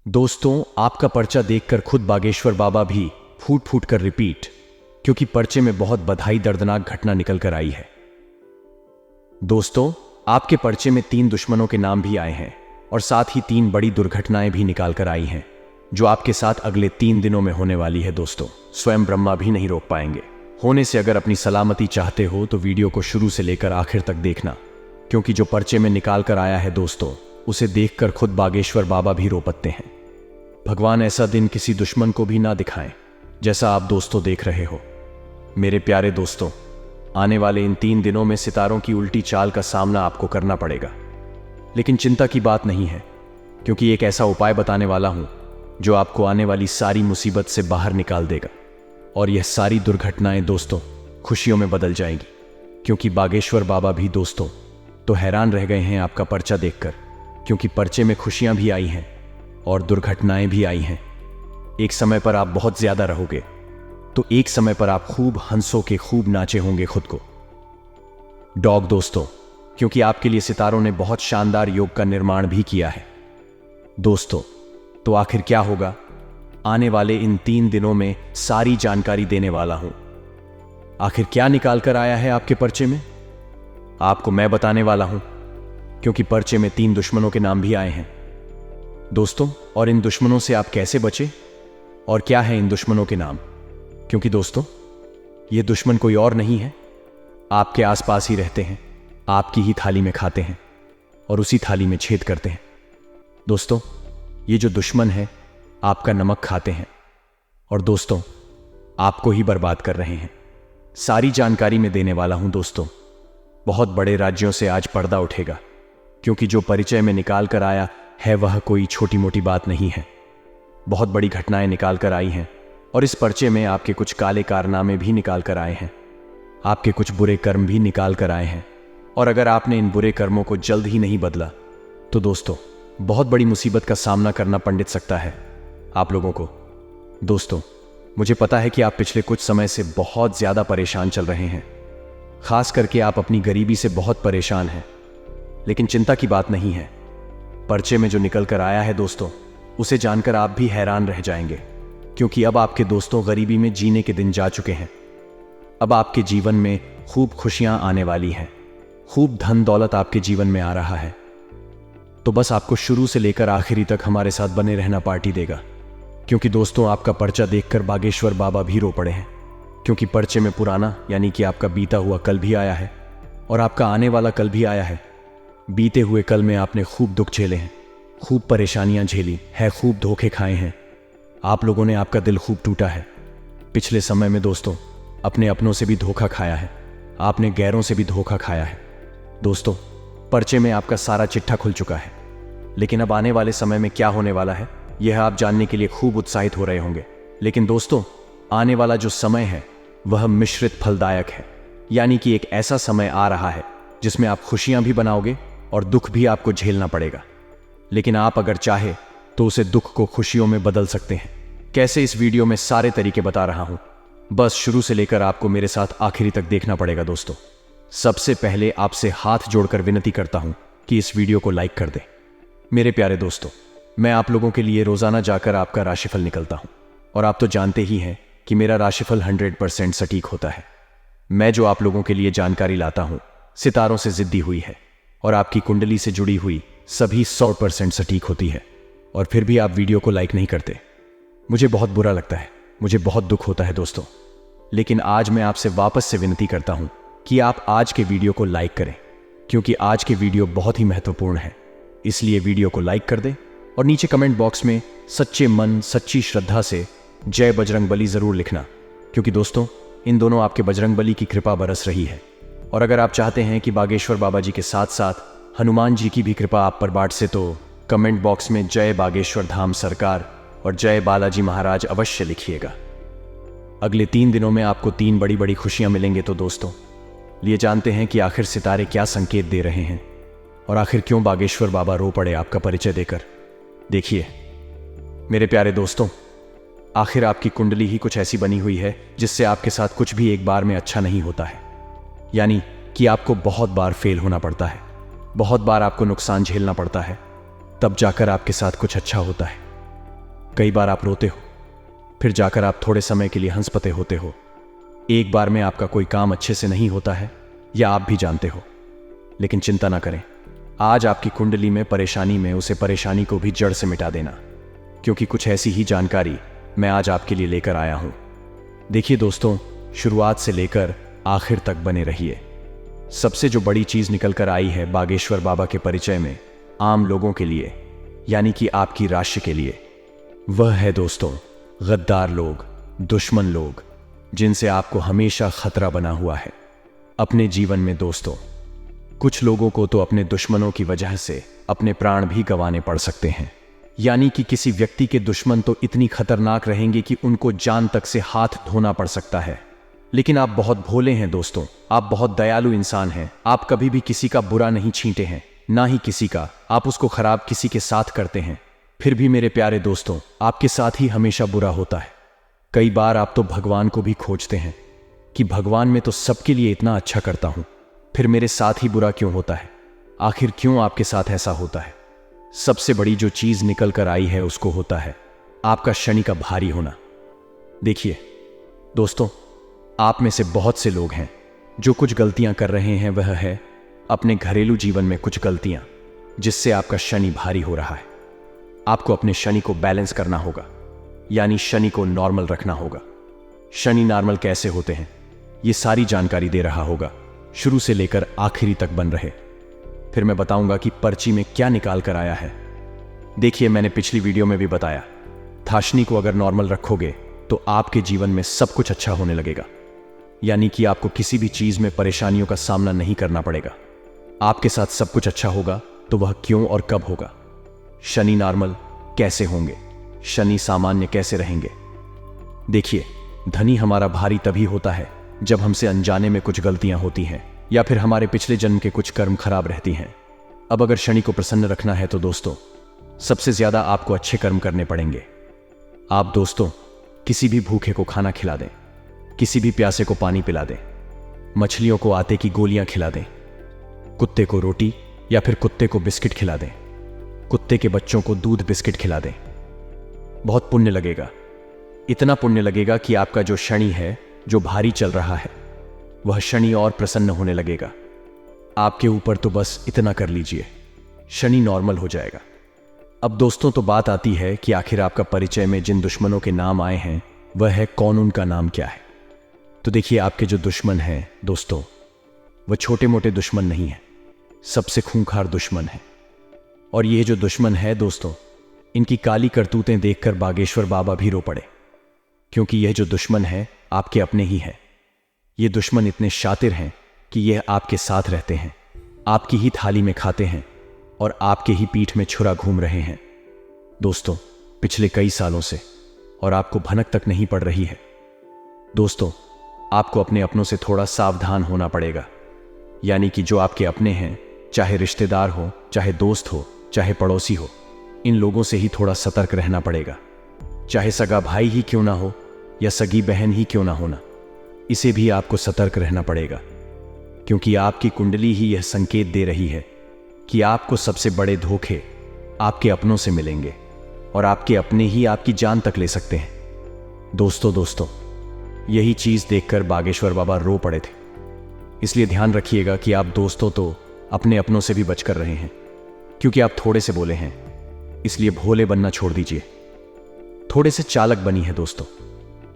दोस्तों, आपका पर्चा देखकर खुद बागेश्वर बाबा भी फूट फूट कर रिपीट, क्योंकि पर्चे में बहुत बधाई दर्दनाक घटना निकल कर आई है। दोस्तों, आपके पर्चे में 3 दुश्मनों के नाम भी आए हैं और साथ ही 3 बड़ी दुर्घटनाएं भी निकाल कर आई हैं, जो आपके साथ अगले 3 दिनों में होने वाली है। दोस्तों, स्वयं ब्रह्मा भी नहीं रोक पाएंगे। होने से अगर अपनी सलामती चाहते हो तो वीडियो को शुरू से लेकर आखिर तक देखना, क्योंकि जो पर्चे में निकाल कर आया है दोस्तों, उसे देखकर खुद बागेश्वर बाबा भी रो पड़ते हैं। भगवान ऐसा दिन किसी दुश्मन को भी ना दिखाएं, जैसा आप दोस्तों देख रहे हो। मेरे प्यारे दोस्तों, आने वाले इन 3 दिनों में सितारों की उल्टी चाल का सामना आपको करना पड़ेगा। लेकिन चिंता की बात नहीं है, क्योंकि एक ऐसा उपाय बताने वाला हूं जो आपको आने वाली सारी मुसीबत से बाहर निकाल देगा, और यह सारी दुर्घटनाएं दोस्तों खुशियों में बदल जाएंगी। क्योंकि बागेश्वर बाबा भी दोस्तों तो हैरान रह गए हैं आपका पर्चा देखकर, क्योंकि पर्चे में खुशियां भी आई हैं और दुर्घटनाएं भी आई हैं। एक समय पर आप बहुत ज्यादा रहोगे, तो एक समय पर आप खूब हंसों के खूब नाचे होंगे खुद को। डॉग दोस्तों, क्योंकि आपके लिए सितारों ने बहुत शानदार योग का निर्माण भी किया है। दोस्तों, तो आखिर क्या होगा, आने वाले इन 3 दिनों में सारी जानकारी देने वाला हूं। आखिर क्या निकाल कर आया है आपके पर्चे में, आपको मैं बताने वाला हूं, क्योंकि पर्चे में 3 दुश्मनों के नाम भी आए हैं दोस्तों। और इन दुश्मनों से आप कैसे बचे और क्या है इन दुश्मनों के नाम, क्योंकि दोस्तों ये दुश्मन कोई और नहीं है, आपके आसपास ही रहते हैं, आपकी ही थाली में खाते हैं और उसी थाली में छेद करते हैं। दोस्तों, ये जो दुश्मन है आपका नमक खाते हैं और दोस्तों आपको ही बर्बाद कर रहे हैं। सारी जानकारी में देने वाला हूं दोस्तों। बहुत बड़े राज्यों से आज पर्दा उठेगा, क्योंकि जो परिचय में निकाल कर आया है वह कोई छोटी मोटी बात नहीं है। बहुत बड़ी घटनाएं निकाल कर आई हैं और इस पर्चे में आपके कुछ काले कारनामे भी निकाल कर आए हैं, आपके कुछ बुरे कर्म भी निकाल कर आए हैं। और अगर आपने इन बुरे कर्मों को जल्द ही नहीं बदला तो दोस्तों बहुत बड़ी मुसीबत का सामना करना पंडित सकता है आप लोगों को। दोस्तों, मुझे पता है कि आप पिछले कुछ समय से बहुत ज्यादा परेशान चल रहे हैं, खास करके आप अपनी गरीबी से बहुत परेशान हैं। लेकिन चिंता की बात नहीं है, पर्चे में जो निकल कर आया है दोस्तों, उसे जानकर आप भी हैरान रह जाएंगे, क्योंकि अब आपके दोस्तों गरीबी में जीने के दिन जा चुके हैं। अब आपके जीवन में खूब खुशियां आने वाली हैं, खूब धन दौलत आपके जीवन में आ रहा है। तो बस आपको शुरू से लेकर आखिरी तक हमारे साथ बने रहना पार्टी देगा, क्योंकि दोस्तों आपका पर्चा देखकर बागेश्वर बाबा भी रो पड़े हैं। क्योंकि पर्चे में पुराना यानी कि आपका बीता हुआ कल भी आया है और आपका आने वाला कल भी आया है। बीते हुए कल में आपने खूब दुख झेले हैं, खूब परेशानियां झेली है, खूब धोखे खाए हैं। आप लोगों ने आपका दिल खूब टूटा है। पिछले समय में दोस्तों अपने अपनों से भी धोखा खाया है, आपने गैरों से भी धोखा खाया है। दोस्तों, पर्चे में आपका सारा चिट्ठा खुल चुका है, लेकिन अब आने वाले समय में क्या होने वाला है यह आप जानने के लिए खूब उत्साहित हो रहे होंगे। लेकिन दोस्तों, आने वाला जो समय है वह मिश्रित फलदायक है, यानी कि एक ऐसा समय आ रहा है जिसमें आप खुशियां भी बनाओगे और दुख भी आपको झेलना पड़ेगा। लेकिन आप अगर चाहे तो उसे दुख को खुशियों में बदल सकते हैं। कैसे, इस वीडियो में सारे तरीके बता रहा हूं, बस शुरू से लेकर आपको मेरे साथ आखिरी तक देखना पड़ेगा। दोस्तों, सबसे पहले आपसे हाथ जोड़कर विनती करता हूं कि इस वीडियो को लाइक कर दें। मेरे प्यारे दोस्तों, मैं आप लोगों के लिए रोजाना जाकर आपका राशिफल निकलता हूं, और आप तो जानते ही हैं कि मेरा राशिफल 100% सटीक होता है। मैं जो आप लोगों के लिए जानकारी लाता हूं सितारों से जिद्दी हुई है, और आपकी कुंडली से जुड़ी हुई सभी 100% सटीक होती है। और फिर भी आप वीडियो को लाइक नहीं करते। मुझे बहुत बुरा लगता है, मुझे बहुत दुख होता है दोस्तों। लेकिन आज मैं आपसे वापस से विनती करता हूं कि आप आज के वीडियो को लाइक करें, क्योंकि आज के वीडियो बहुत ही महत्वपूर्ण है। इसलिए वीडियो को लाइक कर दें और नीचे कमेंट बॉक्स में सच्चे मन सच्ची श्रद्धा से जय बजरंगबली जरूर लिखना, क्योंकि दोस्तों इन दोनों आपके बजरंगबली की कृपा बरस रही है। और अगर आप चाहते हैं कि बागेश्वर बाबा जी के साथ साथ हनुमान जी की भी कृपा आप पर बांट से, तो कमेंट बॉक्स में जय बागेश्वर धाम सरकार और जय बालाजी महाराज अवश्य लिखिएगा। अगले 3 दिनों में आपको 3 बड़ी बड़ी खुशियां मिलेंगे। तो दोस्तों, लिए जानते हैं कि आखिर सितारे क्या संकेत दे रहे हैं और आखिर क्यों बागेश्वर बाबा रो पड़े आपका परिचय देकर। देखिए मेरे प्यारे दोस्तों, आखिर आपकी कुंडली ही कुछ ऐसी बनी हुई है जिससे आपके साथ कुछ भी एक बार में अच्छा नहीं होता है, यानी कि आपको बहुत बार फेल होना पड़ता है, बहुत बार आपको नुकसान झेलना पड़ता है, तब जाकर आपके साथ कुछ अच्छा होता है। कई बार आप रोते हो, फिर जाकर आप थोड़े समय के लिए हंसपते होते हो। एक बार में आपका कोई काम अच्छे से नहीं होता है, या आप भी जानते हो। लेकिन चिंता ना करें, आज आपकी कुंडली में परेशानी में उसे परेशानी को भी जड़ से मिटा देना, क्योंकि कुछ ऐसी ही जानकारी मैं आज आपके लिए लेकर आया हूं। देखिए दोस्तों, शुरुआत से लेकर आखिर तक बने रहिए। सबसे जो बड़ी चीज निकल कर आई है बागेश्वर बाबा के परिचय में, आम लोगों के लिए, यानी कि आपकी राशि के लिए, वह है दोस्तों गद्दार लोग, दुश्मन लोग, जिनसे आपको हमेशा खतरा बना हुआ है अपने जीवन में। दोस्तों, कुछ लोगों को तो अपने दुश्मनों की वजह से अपने प्राण भी गंवाने पड़ सकते हैं। यानी कि किसी व्यक्ति के दुश्मन तो इतनी खतरनाक रहेंगे कि उनको जान तक से हाथ धोना पड़ सकता है। लेकिन आप बहुत भोले हैं दोस्तों, आप बहुत दयालु इंसान हैं। आप कभी भी किसी का बुरा नहीं छींटे हैं, ना ही किसी का आप उसको खराब किसी के साथ करते हैं। फिर भी मेरे प्यारे दोस्तों, आपके साथ ही हमेशा बुरा होता है। कई बार आप तो भगवान को भी खोजते हैं कि भगवान मैं तो सबके लिए इतना अच्छा करता हूं, फिर मेरे साथ ही बुरा क्यों होता है? आखिर क्यों आपके साथ ऐसा होता है? सबसे बड़ी जो चीज निकल कर आई है उसको होता है आपका शनि का भारी होना। देखिए दोस्तों, आप में से बहुत से लोग हैं जो कुछ गलतियां कर रहे हैं। वह है अपने घरेलू जीवन में कुछ गलतियां, जिससे आपका शनि भारी हो रहा है। आपको अपने शनि को बैलेंस करना होगा, यानी शनि को नॉर्मल रखना होगा। शनि नॉर्मल कैसे होते हैं, ये सारी जानकारी दे रहा होगा, शुरू से लेकर आखिरी तक बन रहे। फिर मैं बताऊंगा कि पर्ची में क्या निकाल कर आया है। देखिए, मैंने पिछली वीडियो में भी बताया था, शनि को अगर नॉर्मल रखोगे तो आपके जीवन में सब कुछ अच्छा होने लगेगा, यानी कि आपको किसी भी चीज में परेशानियों का सामना नहीं करना पड़ेगा। आपके साथ सब कुछ अच्छा होगा। तो वह क्यों और कब होगा? शनि नॉर्मल कैसे होंगे, शनि सामान्य कैसे रहेंगे? देखिए, धनी हमारा भारी तभी होता है जब हमसे अनजाने में कुछ गलतियां होती हैं, या फिर हमारे पिछले जन्म के कुछ कर्म खराब रहती हैं। अब अगर शनि को प्रसन्न रखना है तो दोस्तों, सबसे ज्यादा आपको अच्छे कर्म करने पड़ेंगे। आप दोस्तों किसी भी भूखे को खाना खिला दें, किसी भी प्यासे को पानी पिला दें, मछलियों को आटे की गोलियां खिला दें, कुत्ते को रोटी या फिर कुत्ते को बिस्किट खिला दें, कुत्ते के बच्चों को दूध बिस्किट खिला दें। बहुत पुण्य लगेगा, इतना पुण्य लगेगा कि आपका जो शनि है, जो भारी चल रहा है, वह शनि और प्रसन्न होने लगेगा आपके ऊपर। तो बस इतना कर लीजिए, शनि नॉर्मल हो जाएगा। अब दोस्तों, तो बात आती है कि आखिर आपका परिचय में जिन दुश्मनों के नाम आए हैं, वह है कौन, उनका नाम क्या है? तो देखिए, आपके जो दुश्मन हैं दोस्तों, वह छोटे मोटे दुश्मन नहीं है, सबसे खूंखार दुश्मन है। और ये जो दुश्मन है दोस्तों, इनकी काली करतूतें देखकर बागेश्वर बाबा भी रो पड़े, क्योंकि यह जो दुश्मन है आपके अपने ही है। ये दुश्मन इतने शातिर हैं कि यह आपके साथ रहते हैं, आपकी ही थाली में खाते हैं और आपके ही पीठ में छुरा घूम रहे हैं दोस्तों, पिछले कई सालों से, और आपको भनक तक नहीं पड़ रही है। दोस्तों, आपको अपने अपनों से थोड़ा सावधान होना पड़ेगा, यानी कि जो आपके अपने हैं, चाहे रिश्तेदार हो, चाहे दोस्त हो, चाहे पड़ोसी हो, इन लोगों से ही थोड़ा सतर्क रहना पड़ेगा। चाहे सगा भाई ही क्यों ना हो या सगी बहन ही क्यों ना होना, इसे भी आपको सतर्क रहना पड़ेगा, क्योंकि आपकी कुंडली ही यह संकेत दे रही है कि आपको सबसे बड़े धोखे आपके अपनों से मिलेंगे, और आपके अपने ही आपकी जान तक ले सकते हैं। दोस्तों, यही चीज देखकर बागेश्वर बाबा रो पड़े थे। इसलिए ध्यान रखिएगा कि आप दोस्तों तो अपने अपनों से भी बचकर रहे हैं, क्योंकि आप थोड़े से बोले हैं, इसलिए भोले बनना छोड़ दीजिए, थोड़े से चालक बनी है दोस्तों।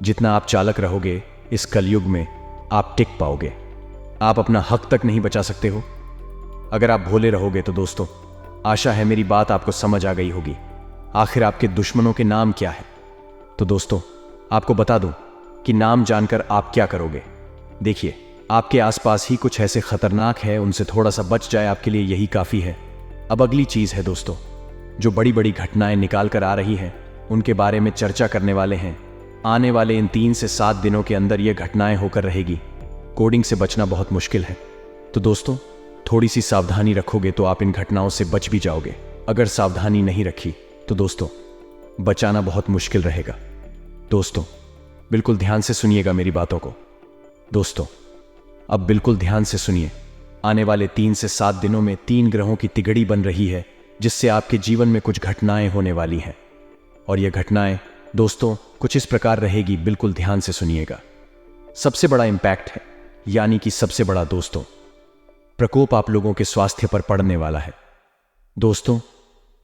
जितना आप चालक रहोगे, इस कलयुग में आप टिक पाओगे। आप अपना हक तक नहीं बचा सकते हो अगर आप भोले रहोगे। तो दोस्तों, आशा है मेरी बात आपको समझ आ गई होगी। आखिर आपके दुश्मनों के नाम क्या है? तो दोस्तों, आपको बता दूं कि नाम जानकर आप क्या करोगे। देखिए, आपके आसपास ही कुछ ऐसे खतरनाक है, उनसे थोड़ा सा बच जाए, आपके लिए यही काफी है। अब अगली चीज है दोस्तों, जो बड़ी बड़ी घटनाएं निकाल कर आ रही हैं, उनके बारे में चर्चा करने वाले हैं। आने वाले इन 3 से 7 दिनों के अंदर ये घटनाएं होकर रहेगी। कोडिंग से बचना बहुत मुश्किल है। तो दोस्तों, थोड़ी सी सावधानी रखोगे तो आप इन घटनाओं से बच भी जाओगे। अगर सावधानी नहीं रखी तो दोस्तों, बचाना बहुत मुश्किल रहेगा। दोस्तों, बिल्कुल ध्यान से सुनिएगा मेरी बातों को। दोस्तों, अब बिल्कुल ध्यान से सुनिए। आने वाले 3 से 7 दिनों में 3 ग्रहों की तिगड़ी बन रही है, जिससे आपके जीवन में कुछ घटनाएं होने वाली हैं। और यह घटनाएं दोस्तों कुछ इस प्रकार रहेगी, बिल्कुल ध्यान से सुनिएगा। सबसे बड़ा इंपैक्ट है, यानी कि सबसे बड़ा दोस्तों प्रकोप आप लोगों के स्वास्थ्य पर पड़ने वाला है। दोस्तों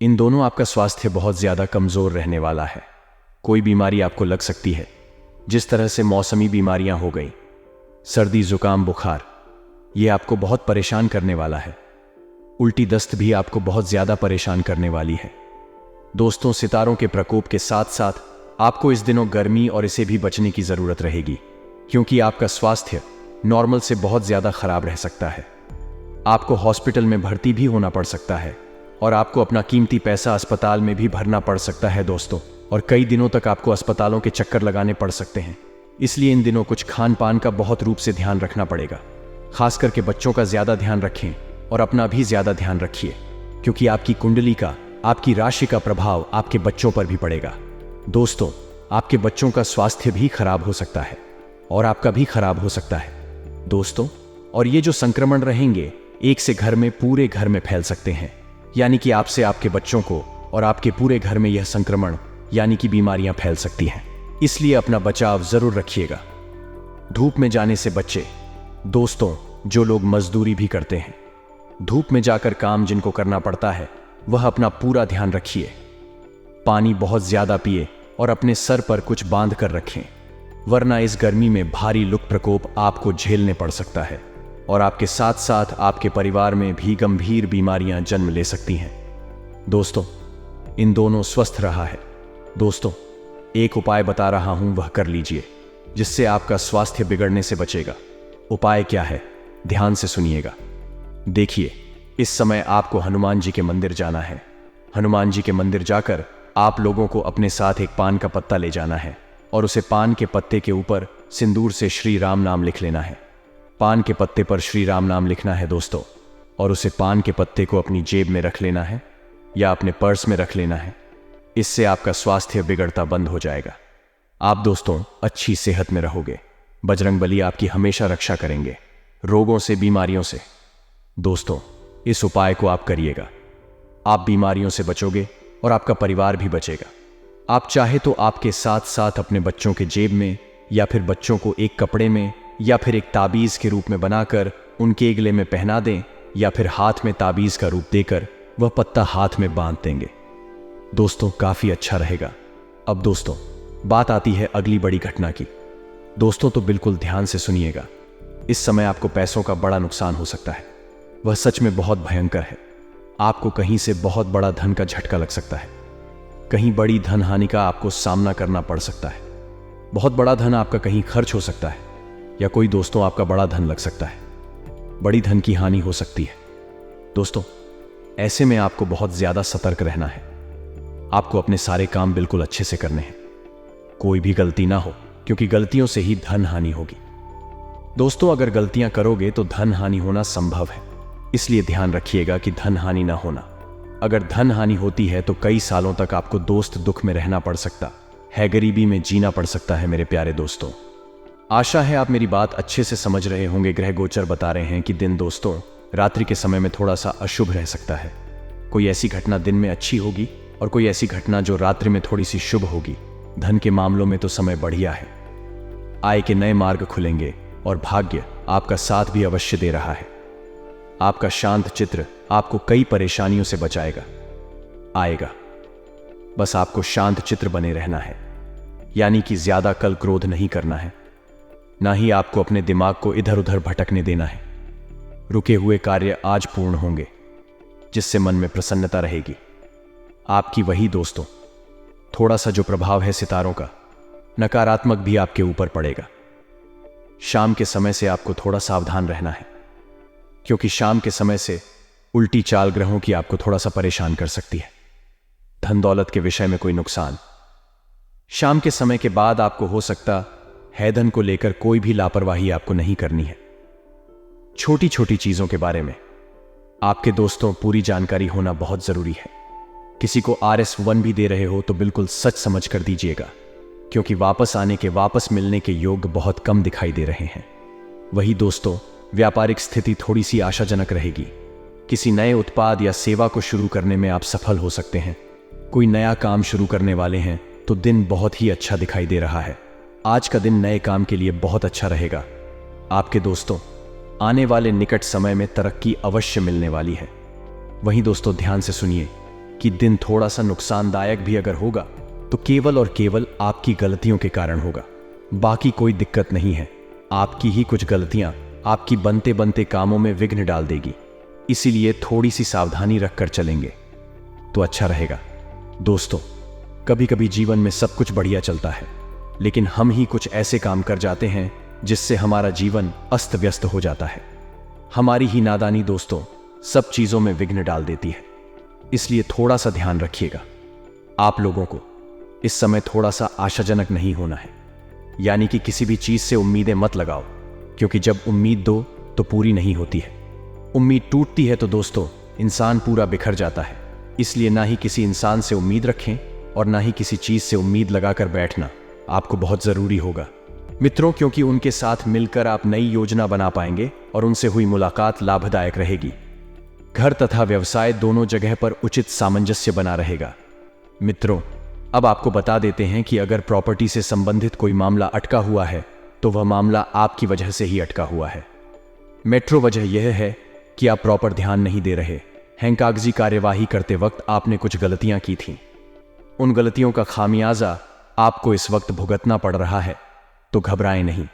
इन दोनों आपका स्वास्थ्य बहुत ज्यादा कमजोर रहने वाला है। कोई बीमारी आपको लग सकती है, जिस तरह से मौसमी बीमारियां हो गई, सर्दी, जुकाम, बुखार, यह आपको बहुत परेशान करने वाला है। उल्टी दस्त भी आपको बहुत ज्यादा परेशान करने वाली है। दोस्तों सितारों के प्रकोप के साथ साथ आपको इस दिनों गर्मी और इसे भी बचने की जरूरत रहेगी, क्योंकि आपका स्वास्थ्य नॉर्मल से बहुत ज्यादा खराब रह सकता है। आपको हॉस्पिटल में भर्ती भी होना पड़ सकता है और आपको अपना कीमती पैसा अस्पताल में भी भरना पड़ सकता है दोस्तों, और कई दिनों तक आपको अस्पतालों के चक्कर लगाने पड़ सकते हैं। इसलिए इन दिनों कुछ खान पान का बहुत रूप से ध्यान रखना पड़ेगा। खास करके बच्चों का ज्यादा ध्यान रखें और अपना भी ज्यादा ध्यान रखिए, क्योंकि आपकी कुंडली का, आपकी राशि का प्रभाव आपके बच्चों पर भी पड़ेगा। दोस्तों आपके बच्चों का स्वास्थ्य भी खराब हो सकता है और आपका भी खराब हो सकता है दोस्तों। और ये जो संक्रमण रहेंगे एक से घर में, पूरे घर में फैल सकते हैं, यानी कि आपसे आपके बच्चों को और आपके पूरे घर में यह संक्रमण यानी कि बीमारियां फैल सकती हैं। इसलिए अपना बचाव जरूर रखिएगा। धूप में जाने से बच्चे दोस्तों, जो लोग मजदूरी भी करते हैं, धूप में जाकर काम जिनको करना पड़ता है, वह अपना पूरा ध्यान रखिए। पानी बहुत ज्यादा पिए और अपने सर पर कुछ बांध कर रखें, वरना इस गर्मी में भारी लू प्रकोप आपको झेलने पड़ सकता है और आपके साथ साथ आपके परिवार में भी गंभीर बीमारियां जन्म ले सकती हैं। दोस्तों इन दोनों स्वस्थ रहा है। दोस्तों एक उपाय बता रहा हूं, वह कर लीजिए, जिससे आपका स्वास्थ्य बिगड़ने से बचेगा। उपाय क्या है, ध्यान से सुनिएगा। देखिए इस समय आपको हनुमान जी के मंदिर जाना है। हनुमान जी के मंदिर जाकर आप लोगों को अपने साथ एक पान का पत्ता ले जाना है और उसे पान के पत्ते के ऊपर सिंदूर से श्री राम नाम लिख लेना है। पान के पत्ते पर श्री राम नाम लिखना है दोस्तों, और उसे पान के पत्ते को अपनी जेब में रख लेना है या अपने पर्स में रख लेना है। इससे आपका स्वास्थ्य बिगड़ता बंद हो जाएगा। आप दोस्तों अच्छी सेहत में रहोगे। बजरंगबली आपकी हमेशा रक्षा करेंगे रोगों से, बीमारियों से। दोस्तों इस उपाय को आप करिएगा, आप बीमारियों से बचोगे और आपका परिवार भी बचेगा। आप चाहे तो आपके साथ साथ अपने बच्चों के जेब में या फिर बच्चों को एक कपड़े में या फिर एक ताबीज के रूप में बनाकर उनके गले में पहना दें, या फिर हाथ में ताबीज का रूप देकर वह पत्ता हाथ में बांध देंगे। दोस्तों काफी अच्छा रहेगा। अब दोस्तों बात आती है अगली बड़ी घटना की। दोस्तों तो बिल्कुल ध्यान से सुनिएगा। इस समय आपको पैसों का बड़ा नुकसान हो सकता है, वह सच में बहुत भयंकर है। आपको कहीं से बहुत बड़ा धन का झटका लग सकता है, कहीं बड़ी धन हानि का आपको सामना करना पड़ सकता है। बहुत बड़ा धन आपका कहीं खर्च हो सकता है, या कोई दोस्तों आपका बड़ा धन लग सकता है। बड़ी धन की हानि हो सकती है। दोस्तों ऐसे में आपको बहुत ज्यादा सतर्क रहना है। आपको अपने सारे काम बिल्कुल अच्छे से करने हैं, कोई भी गलती ना हो, क्योंकि गलतियों से ही धन हानि होगी। दोस्तों अगर गलतियां करोगे तो धन हानि होना संभव है, इसलिए ध्यान रखिएगा कि धन हानि ना होना। अगर धन हानि होती है तो कई सालों तक आपको दोस्त दुख में रहना पड़ सकता है, गरीबी में जीना पड़ सकता है। मेरे प्यारे दोस्तों आशा है आप मेरी बात अच्छे से समझ रहे होंगे। ग्रह गोचर बता रहे हैं कि दिन दोस्तों रात्रि के समय में थोड़ा सा अशुभ रह सकता है। कोई ऐसी घटना दिन में अच्छी होगी और कोई ऐसी घटना जो रात्रि में थोड़ी सी शुभ होगी। धन के मामलों में तो समय बढ़िया है, आय के नए मार्ग खुलेंगे और भाग्य आपका साथ भी अवश्य दे रहा है। आपका शांत चित्र आपको कई परेशानियों से बचाएगा, आएगा। बस आपको शांत चित्र बने रहना है, यानी कि ज्यादा कल क्रोध नहीं करना है, ना ही आपको अपने दिमाग को इधर उधर भटकने देना है। रुके हुए कार्य आज पूर्ण होंगे, जिससे मन में प्रसन्नता रहेगी आपकी। वही दोस्तों थोड़ा सा जो प्रभाव है सितारों का, नकारात्मक भी आपके ऊपर पड़ेगा। शाम के समय से आपको थोड़ा सावधान रहना है, क्योंकि शाम के समय से उल्टी चाल ग्रहों की आपको थोड़ा सा परेशान कर सकती है। धन दौलत के विषय में कोई नुकसान। शाम के समय के बाद आपको हो सकता है धन को लेकर कोई भी लापरवाही आपको नहीं करनी है। छोटी छोटी चीजों के बारे में आपके दोस्तों पूरी जानकारी होना बहुत जरूरी है। किसी को RS1 भी दे रहे हो तो बिल्कुल सच समझ कर दीजिएगा, क्योंकि वापस आने के, वापस मिलने के योग बहुत कम दिखाई दे रहे हैं। वही दोस्तों व्यापारिक स्थिति थोड़ी सी आशाजनक रहेगी। किसी नए उत्पाद या सेवा को शुरू करने में आप सफल हो सकते हैं। कोई नया काम शुरू करने वाले हैं तो दिन बहुत ही अच्छा दिखाई दे रहा है। आज का दिन नए काम के लिए बहुत अच्छा रहेगा। आपके दोस्तों, आने वाले निकट समय में तरक्की अवश्य मिलने वाली है। वहीं दोस्तों, ध्यान से सुनिए कि दिन थोड़ा सा नुकसानदायक भी अगर होगा तो केवल और केवल आपकी गलतियों के कारण होगा। बाकी कोई दिक्कत नहीं है। आपकी ही कुछ गलतियां आपकी बनते बनते कामों में विघ्न डाल देगी। इसीलिए थोड़ी सी सावधानी रखकर चलेंगे तो अच्छा रहेगा। दोस्तों, कभी कभी जीवन में सब कुछ बढ़िया चलता है, लेकिन हम ही कुछ ऐसे काम कर जाते हैं जिससे हमारा जीवन अस्त व्यस्त हो जाता है। हमारी ही नादानी दोस्तों सब चीजों में विघ्न डाल देती है। इसलिए थोड़ा सा ध्यान रखिएगा। आप लोगों को इस समय थोड़ा सा आशाजनक नहीं होना है, यानी कि किसी भी चीज से उम्मीदें मत लगाओ, क्योंकि जब उम्मीद दो तो पूरी नहीं होती है। उम्मीद टूटती है तो दोस्तों इंसान पूरा बिखर जाता है। इसलिए ना ही किसी इंसान से उम्मीद रखें और ना ही किसी चीज से उम्मीद लगाकर बैठना आपको बहुत जरूरी होगा मित्रों, क्योंकि उनके साथ मिलकर आप नई योजना बना पाएंगे और उनसे हुई मुलाकात लाभदायक रहेगी। घर तथा व्यवसाय दोनों जगह पर उचित सामंजस्य बना रहेगा। मित्रों, अब आपको बता देते हैं कि अगर प्रॉपर्टी से संबंधित कोई मामला अटका हुआ है तो वह मामला आपकी वजह से ही अटका हुआ है। मेट्रो वजह यह है कि आप प्रॉपर ध्यान नहीं दे रहे हैं। कागजी कार्यवाही करते वक्त आपने कुछ गलतियां की थीं। उन गलतियों का खामियाजा आपको इस वक्त भुगतना पड़ रहा है। तो घबराएं नहीं,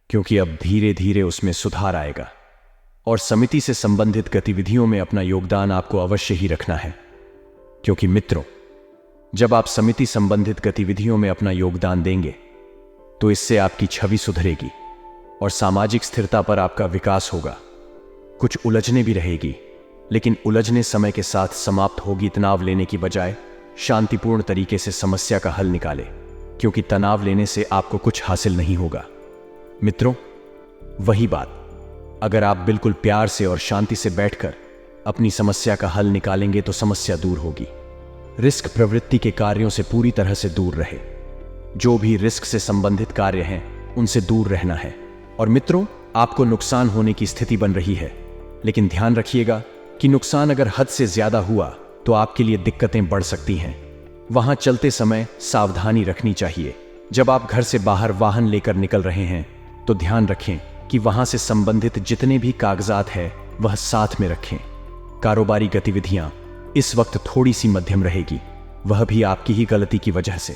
क्योंकि अब धीरे धीरे उसमें सुधार आएगा और समिति से संबंधित गतिविधियों में अपना योगदान आपको अवश्य ही रखना है। क्योंकि मित्रों, जब आप समिति संबंधित गतिविधियों में अपना योगदान देंगे तो इससे आपकी छवि सुधरेगी और सामाजिक स्थिरता पर आपका विकास होगा। कुछ उलझने भी रहेगी, लेकिन उलझने समय के साथ समाप्त होगी। तनाव लेने की बजाय शांतिपूर्ण तरीके से समस्या का हल निकाले, क्योंकि तनाव लेने से आपको कुछ हासिल नहीं होगा। मित्रों, वही बात अगर आप बिल्कुल प्यार से और शांति से बैठकर अपनी समस्या का हल निकालेंगे तो समस्या दूर होगी। रिस्क प्रवृत्ति के कार्यों से पूरी तरह से दूर रहे। जो भी रिस्क से संबंधित कार्य हैं उनसे दूर रहना है। और मित्रों, आपको नुकसान होने की स्थिति बन रही है, लेकिन ध्यान रखिएगा कि नुकसान अगर हद से ज्यादा हुआ तो आपके लिए दिक्कतें बढ़ सकती हैं। वहां चलते समय सावधानी रखनी चाहिए। जब आप घर से बाहर वाहन लेकर निकल रहे हैं तो ध्यान रखें कि वहां से संबंधित जितने भी कागजात हैं वह साथ में रखें। कारोबारी गतिविधियां इस वक्त थोड़ी सी मध्यम रहेगी, वह भी आपकी ही गलती की वजह से,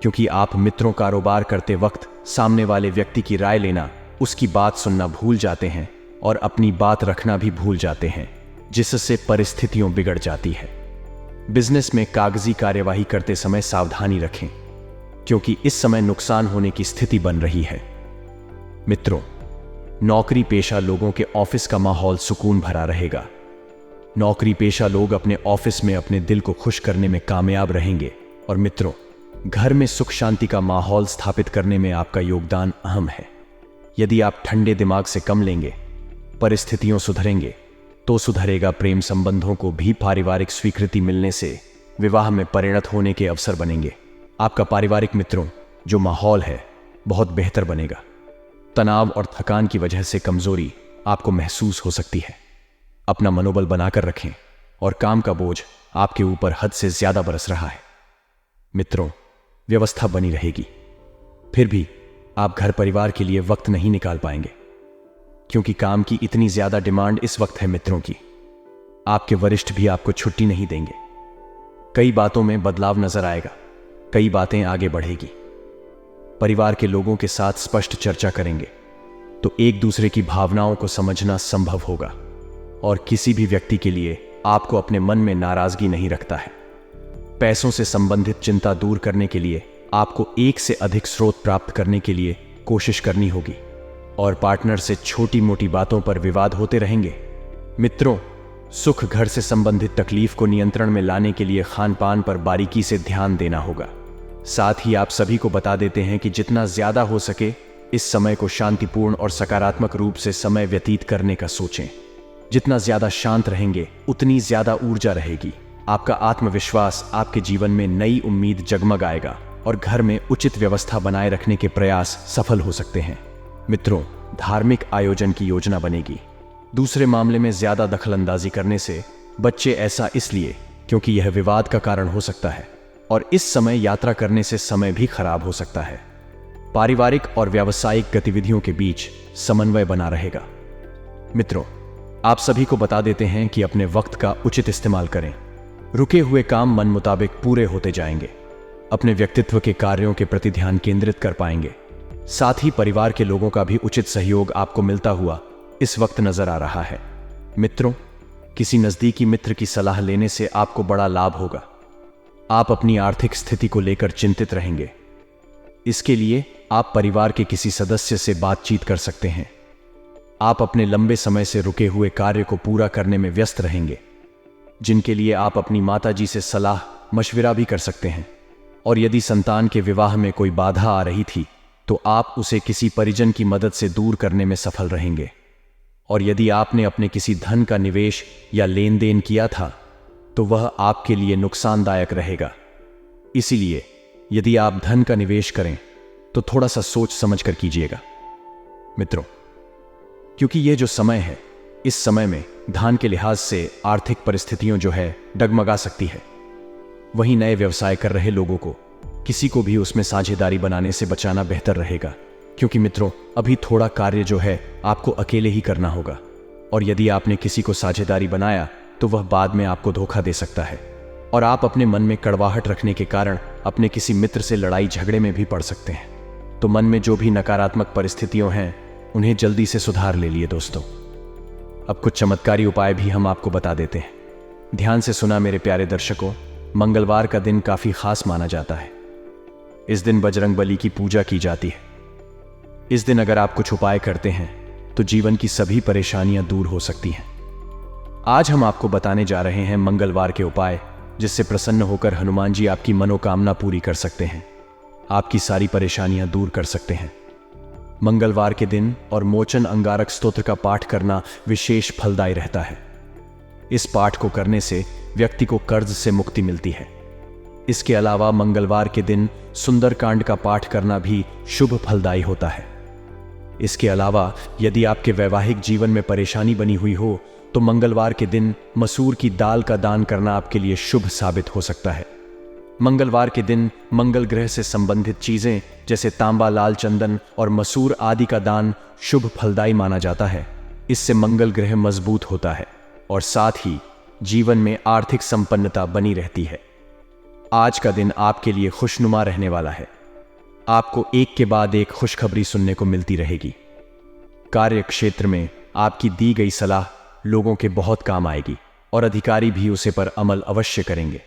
क्योंकि आप मित्रों कारोबार करते वक्त सामने वाले व्यक्ति की राय लेना, उसकी बात सुनना भूल जाते हैं और अपनी बात रखना भी भूल जाते हैं, जिससे परिस्थितियां बिगड़ जाती है। बिजनेस में कागजी कार्यवाही करते समय सावधानी रखें, क्योंकि इस समय नुकसान होने की स्थिति बन रही है। मित्रों, नौकरी पेशा लोगों के ऑफिस का माहौल सुकून भरा रहेगा। नौकरी पेशा लोग अपने ऑफिस में अपने दिल को खुश करने में कामयाब रहेंगे। और मित्रों, घर में सुख शांति का माहौल स्थापित करने में आपका योगदान अहम है। यदि आप ठंडे दिमाग से कम लेंगे, परिस्थितियों सुधरेंगे तो सुधरेगा प्रेम संबंधों को भी पारिवारिक स्वीकृति मिलने से विवाह में परिणत होने के अवसर बनेंगे। आपका पारिवारिक मित्रों जो माहौल है बहुत बेहतर बनेगा। तनाव और थकान की वजह से कमजोरी आपको महसूस हो सकती है। अपना मनोबल बनाकर रखें और काम का बोझ आपके ऊपर हद से ज्यादा बरस रहा है। मित्रों, व्यवस्था बनी रहेगी, फिर भी आप घर परिवार के लिए वक्त नहीं निकाल पाएंगे, क्योंकि काम की इतनी ज्यादा डिमांड इस वक्त है मित्रों की। आपके वरिष्ठ भी आपको छुट्टी नहीं देंगे। कई बातों में बदलाव नजर आएगा, कई बातें आगे बढ़ेगी। परिवार के लोगों के साथ स्पष्ट चर्चा करेंगे तो एक दूसरे की भावनाओं को समझना संभव होगा और किसी भी व्यक्ति के लिए आपको अपने मन में नाराजगी नहीं रखता है। पैसों से संबंधित चिंता दूर करने के लिए आपको एक से अधिक स्रोत प्राप्त करने के लिए कोशिश करनी होगी और पार्टनर से छोटी मोटी बातों पर विवाद होते रहेंगे। मित्रों, सुख घर से संबंधित तकलीफ को नियंत्रण में लाने के लिए खान पान पर बारीकी से ध्यान देना होगा। साथ ही आप सभी को बता देते हैं कि जितना ज्यादा हो सके इस समय को शांतिपूर्ण और सकारात्मक रूप से समय व्यतीत करने का सोचें। जितना ज्यादा शांत रहेंगे उतनी ज्यादा ऊर्जा रहेगी। आपका आत्मविश्वास आपके जीवन में नई उम्मीद जगमगाएगा और घर में उचित व्यवस्था बनाए रखने के प्रयास सफल हो सकते हैं। मित्रों, धार्मिक आयोजन की योजना बनेगी। दूसरे मामले में ज्यादा दखलंदाजी करने से बच्चे, ऐसा इसलिए क्योंकि यह विवाद का कारण हो सकता है और इस समय यात्रा करने से समय भी खराब हो सकता है। पारिवारिक और व्यावसायिक गतिविधियों के बीच समन्वय बना रहेगा। मित्रों, आप सभी को बता देते हैं कि अपने वक्त का उचित इस्तेमाल करें। रुके हुए काम मन मुताबिक पूरे होते जाएंगे। अपने व्यक्तित्व के कार्यों के प्रति ध्यान केंद्रित कर पाएंगे। साथ ही परिवार के लोगों का भी उचित सहयोग आपको मिलता हुआ इस वक्त नजर आ रहा है। मित्रों, किसी नजदीकी मित्र की सलाह लेने से आपको बड़ा लाभ होगा। आप अपनी आर्थिक स्थिति को लेकर चिंतित रहेंगे। इसके लिए आप परिवार के किसी सदस्य से बातचीत कर सकते हैं। आप अपने लंबे समय से रुके हुए कार्य को पूरा करने में व्यस्त रहेंगे, जिनके लिए आप अपनी माताजी से सलाह मशविरा भी कर सकते हैं। और यदि संतान के विवाह में कोई बाधा आ रही थी तो आप उसे किसी परिजन की मदद से दूर करने में सफल रहेंगे। और यदि आपने अपने किसी धन का निवेश या लेन देन किया था तो वह आपके लिए नुकसानदायक रहेगा। इसीलिए यदि आप धन का निवेश करें तो थोड़ा सा सोच समझ कर कीजिएगा। मित्रों, क्योंकि यह जो समय है, इस समय में धन के लिहाज से आर्थिक परिस्थितियों जो है डगमगा सकती है। वहीं नए व्यवसाय कर रहे लोगों को किसी को भी उसमें साझेदारी बनाने से बचाना बेहतर रहेगा, क्योंकि मित्रों अभी थोड़ा कार्य जो है आपको अकेले ही करना होगा। और यदि आपने किसी को साझेदारी बनाया तो वह बाद में आपको धोखा दे सकता है और आप अपने मन में कड़वाहट रखने के कारण अपने किसी मित्र से लड़ाई झगड़े में भी पड़ सकते हैं। तो मन में जो भी नकारात्मक परिस्थितियां हैं उन्हें जल्दी से सुधार ले लिए दोस्तों। अब कुछ चमत्कारी उपाय भी हम आपको बता देते हैं। ध्यान से सुना मेरे प्यारे दर्शकों। मंगलवार का दिन काफी खास माना जाता है। इस दिन बजरंगबली की पूजा की जाती है। इस दिन अगर आप कुछ उपाय करते हैं तो जीवन की सभी परेशानियां दूर हो सकती हैं। आज हम आपको बताने जा रहे हैं मंगलवार के उपाय, जिससे प्रसन्न होकर हनुमान जी आपकी मनोकामना पूरी कर सकते हैं, आपकी सारी परेशानियां दूर कर सकते हैं। मंगलवार के दिन और मोचन अंगारक स्तोत्र का पाठ करना विशेष फलदायी रहता है। इस पाठ को करने से व्यक्ति को कर्ज से मुक्ति मिलती है। इसके अलावा मंगलवार के दिन सुंदरकांड का पाठ करना भी शुभ फलदायी होता है। इसके अलावा यदि आपके वैवाहिक जीवन में परेशानी बनी हुई हो तो मंगलवार के दिन मसूर की दाल का दान करना आपके लिए शुभ साबित हो सकता है। मंगलवार के दिन मंगल ग्रह से संबंधित चीजें जैसे तांबा, लाल चंदन और मसूर आदि का दान शुभ फलदायी माना जाता है। इससे मंगल ग्रह मजबूत होता है और साथ ही जीवन में आर्थिक संपन्नता बनी रहती है। आज का दिन आपके लिए खुशनुमा रहने वाला है। आपको एक के बाद एक खुशखबरी सुनने को मिलती रहेगी। कार्य क्षेत्र में आपकी दी गई सलाह लोगों के बहुत काम आएगी और अधिकारी भी उसे पर अमल अवश्य करेंगे।